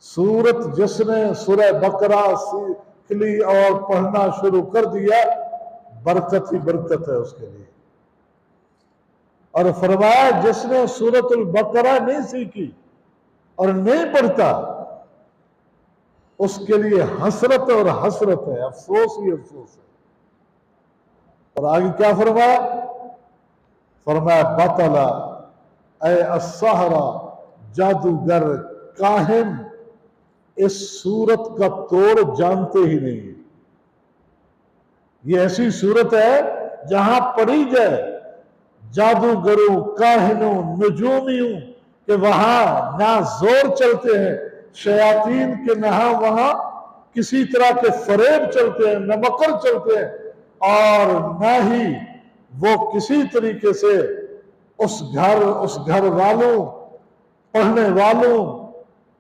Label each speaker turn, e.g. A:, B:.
A: سورت جس نے سورہ بقرہ کھلی اور پڑھنا شروع کر دیا برکت ہی برکت ہے اس کے لیے. اور فرمایا جس نے سورت البقرہ نہیں سیکھی اور نہیں پڑھتا اس کے لیے حسرت اور حسرت ہے، افسوس ہی افسوس ہے. اور آگے کیا فرمایا؟ فرمایا بطلا اے السحرہ جادوگر کاہن اس صورت کا توڑ جانتے ہی نہیں. یہ ایسی صورت ہے جہاں پڑھی جائے جادوگروں، کاہنوں، نجومیوں کہ وہاں نہ زور چلتے ہیں شیاطین کے، نہ وہاں کسی طرح کے فریب چلتے ہیں، نہ مکر چلتے ہیں، اور نہ ہی وہ کسی طریقے سے اس گھر والوں، پڑھنے والوں